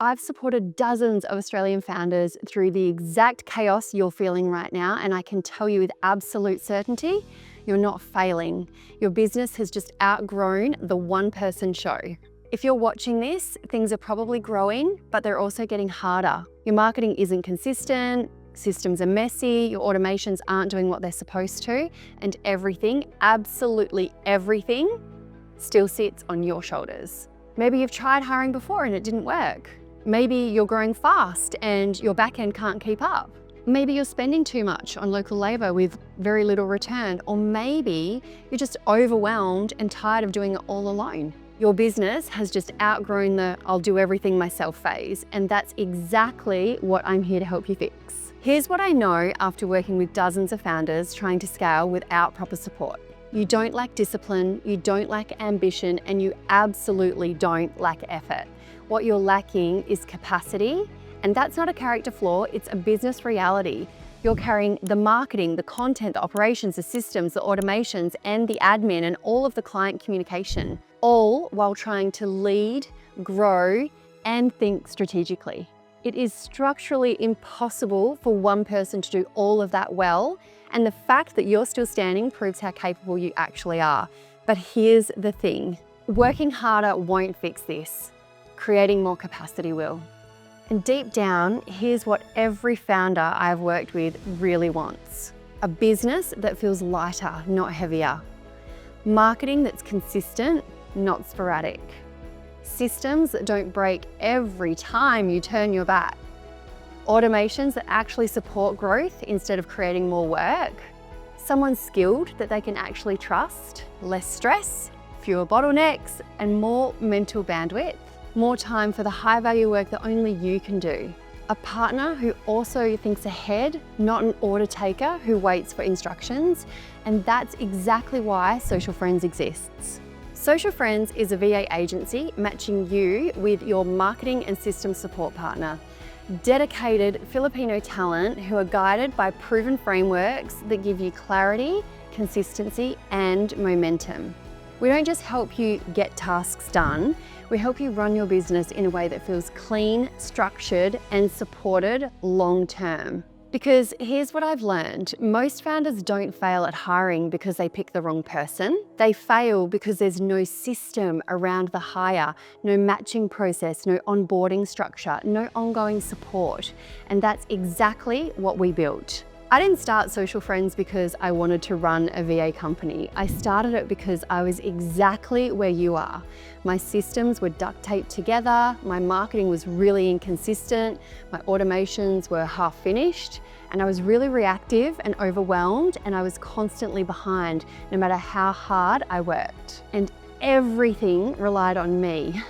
I've supported dozens of Australian founders through the exact chaos you're feeling right now, and I can tell you with absolute certainty, you're not failing. Your business has just outgrown the one-person show. If you're watching this, things are probably growing, but they're also getting harder. Your marketing isn't consistent, systems are messy, your automations aren't doing what they're supposed to, and everything, absolutely everything, still sits on your shoulders. Maybe you've tried hiring before and it didn't work. Maybe you're growing fast and your back end can't keep up. Maybe you're spending too much on local labour with very little return, or maybe you're just overwhelmed and tired of doing it all alone. Your business has just outgrown the I'll do everything myself phase, and that's exactly what I'm here to help you fix. Here's what I know after working with dozens of founders trying to scale without proper support. You don't lack discipline, you don't lack ambition, and you absolutely don't lack effort. What you're lacking is capacity, and that's not a character flaw, it's a business reality. You're carrying the marketing, the content, the operations, the systems, the automations, and the admin, and all of the client communication, all while trying to lead, grow, and think strategically. It is structurally impossible for one person to do all of that well, and the fact that you're still standing proves how capable you actually are. But here's the thing, working harder won't fix this. Creating more capacity will. And deep down, here's what every founder I've worked with really wants. A business that feels lighter, not heavier. Marketing that's consistent, not sporadic. Systems that don't break every time you turn your back. Automations that actually support growth instead of creating more work. Someone skilled that they can actually trust. Less stress, fewer bottlenecks, and more mental bandwidth. More time for the high value work that only you can do. A partner who also thinks ahead, not an order taker who waits for instructions. And that's exactly why Social Friends exists. Social Friends is a VA agency matching you with your marketing and system support partner. Dedicated Filipino talent who are guided by proven frameworks that give you clarity, consistency, and momentum. We don't just help you get tasks done, we help you run your business in a way that feels clean, structured, and supported long term. Because here's what I've learned, most founders don't fail at hiring because they pick the wrong person. They fail because there's no system around the hire, no matching process, no onboarding structure, no ongoing support. And that's exactly what we built. I didn't start Social Friends because I wanted to run a VA company. I started it because I was exactly where you are. My systems were duct taped together, my marketing was really inconsistent, my automations were half finished, and I was really reactive and overwhelmed, and I was constantly behind no matter how hard I worked. And everything relied on me.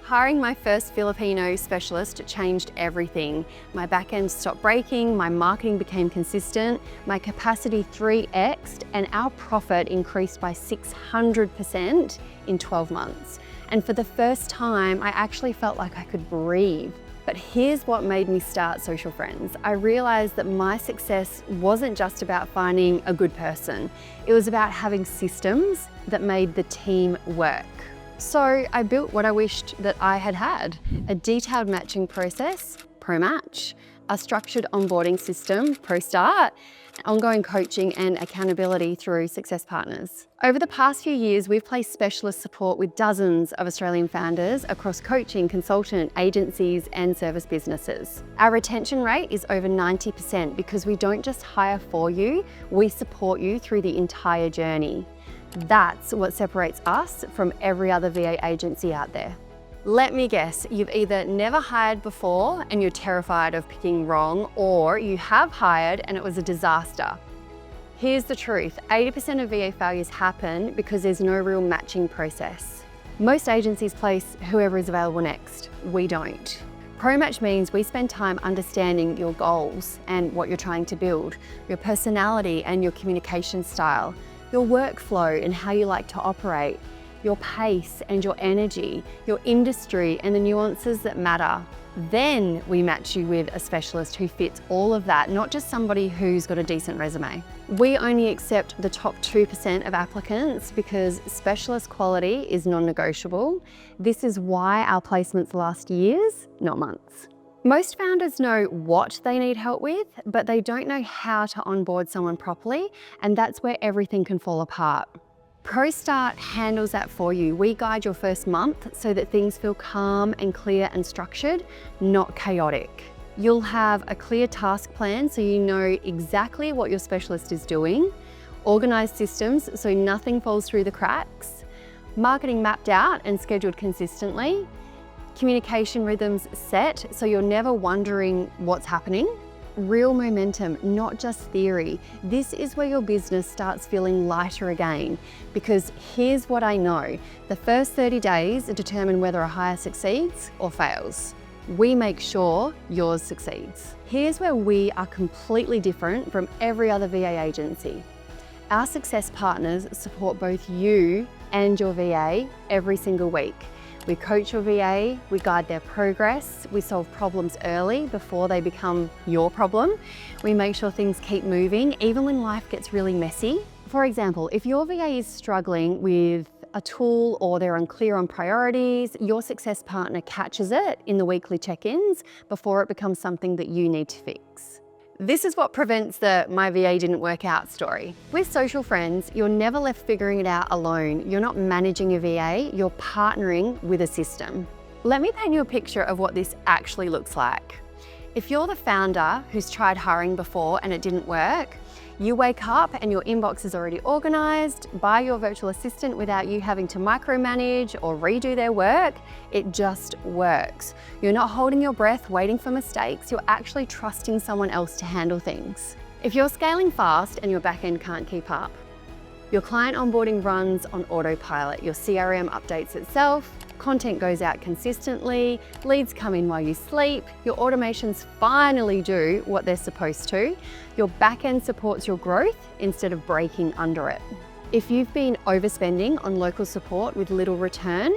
Hiring my first Filipino specialist changed everything. My back end stopped breaking, my marketing became consistent, my capacity 3x'd, and our profit increased by 600% in 12 months. And for the first time, I actually felt like I could breathe. But here's what made me start Social Friends. I realized that my success wasn't just about finding a good person. It was about having systems that made the team work. So I built what I wished that I had had, a detailed matching process, ProMatch, a structured onboarding system, ProStart, ongoing coaching and accountability through Success Partners. Over the past few years, we've placed specialist support with dozens of Australian founders across coaching, consultant, agencies, and service businesses. Our retention rate is over 90% because we don't just hire for you, we support you through the entire journey. That's what separates us from every other VA agency out there. Let me guess, you've either never hired before and you're terrified of picking wrong, or you have hired and it was a disaster. Here's the truth, 80% of VA failures happen because there's no real matching process. Most agencies place whoever is available next. We don't. ProMatch means we spend time understanding your goals and what you're trying to build, your personality and your communication style, your workflow and how you like to operate, your pace and your energy, your industry and the nuances that matter. Then we match you with a specialist who fits all of that, not just somebody who's got a decent resume. We only accept the top 2% of applicants because specialist quality is non-negotiable. This is why our placements last years, not months. Most founders know what they need help with, but they don't know how to onboard someone properly, and that's where everything can fall apart. ProStart handles that for you. We guide your first month so that things feel calm and clear and structured, not chaotic. You'll have a clear task plan so you know exactly what your specialist is doing, organized systems so nothing falls through the cracks, marketing mapped out and scheduled consistently, communication rhythms set so you're never wondering what's happening. Real momentum, not just theory. This is where your business starts feeling lighter again, because here's what I know. The first 30 days determine whether a hire succeeds or fails. We make sure yours succeeds. Here's where we are completely different from every other VA agency. Our success partners support both you and your VA every single week. We coach your VA, we guide their progress, we solve problems early before they become your problem. We make sure things keep moving, even when life gets really messy. For example, if your VA is struggling with a tool or they're unclear on priorities, your success partner catches it in the weekly check-ins before it becomes something that you need to fix. This is what prevents the "my VA didn't work out" story. With Social Friends, you're never left figuring it out alone. You're not managing your VA, you're partnering with a system. Let me paint you a picture of what this actually looks like. If you're the founder who's tried hiring before and it didn't work, you wake up and your inbox is already organized by your virtual assistant without you having to micromanage or redo their work. It just works. You're not holding your breath waiting for mistakes. You're actually trusting someone else to handle things. If you're scaling fast and your backend can't keep up, your client onboarding runs on autopilot. Your CRM updates itself, content goes out consistently, leads come in while you sleep, your automations finally do what they're supposed to, your backend supports your growth instead of breaking under it. If you've been overspending on local support with little return,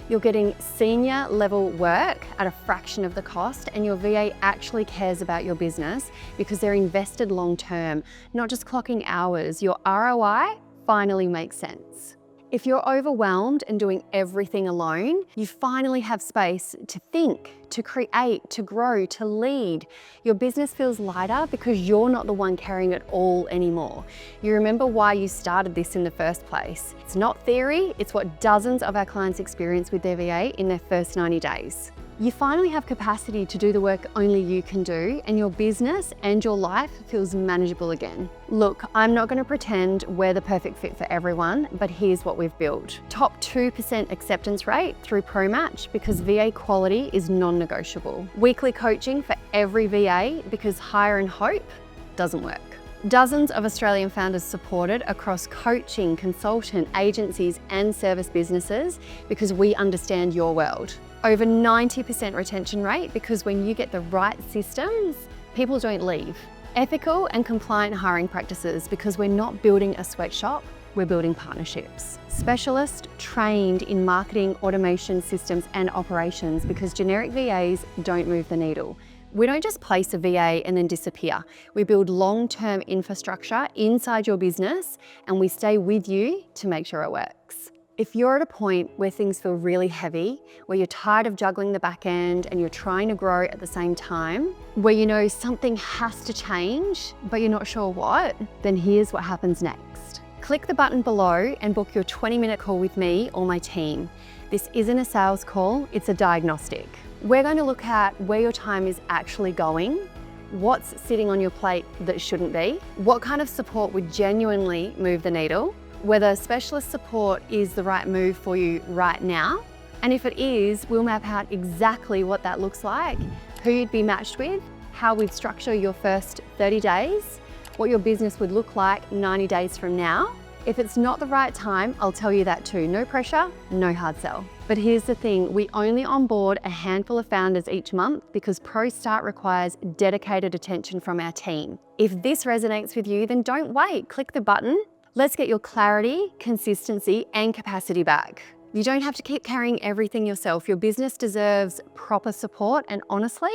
you're getting senior level work at a fraction of the cost, and your VA actually cares about your business because they're invested long term, not just clocking hours. Your ROI finally makes sense. If you're overwhelmed and doing everything alone, you finally have space to think, to create, to grow, to lead. Your business feels lighter because you're not the one carrying it all anymore. You remember why you started this in the first place. It's not theory, it's what dozens of our clients experience with their VA in their first 90 days. You finally have capacity to do the work only you can do, and your business and your life feels manageable again. Look, I'm not going to pretend we're the perfect fit for everyone, but here's what we've built. Top 2% acceptance rate through ProMatch because VA quality is non-negotiable. Weekly coaching for every VA because hire and hope doesn't work. Dozens of Australian founders supported across coaching, consultant, agencies and service businesses because we understand your world. Over 90% retention rate because when you get the right systems, people don't leave. Ethical and compliant hiring practices because we're not building a sweatshop, we're building partnerships. Specialist trained in marketing, automation, systems and operations because generic VAs don't move the needle. We don't just place a VA and then disappear. We build long-term infrastructure inside your business and we stay with you to make sure it works. If you're at a point where things feel really heavy, where you're tired of juggling the back end and you're trying to grow at the same time, where you know something has to change, but you're not sure what, then here's what happens next. Click the button below and book your 20-minute call with me or my team. This isn't a sales call, it's a diagnostic. We're going to look at where your time is actually going, what's sitting on your plate that shouldn't be, what kind of support would genuinely move the needle, whether specialist support is the right move for you right now, and if it is, we'll map out exactly what that looks like, who you'd be matched with, how we'd structure your first 30 days, what your business would look like 90 days from now. If it's not the right time, I'll tell you that too. No pressure, no hard sell. But here's the thing, we only onboard a handful of founders each month because ProStart requires dedicated attention from our team. If this resonates with you, then don't wait, click the button. Let's get your clarity, consistency, and capacity back. You don't have to keep carrying everything yourself. Your business deserves proper support, and honestly,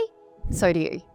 so do you.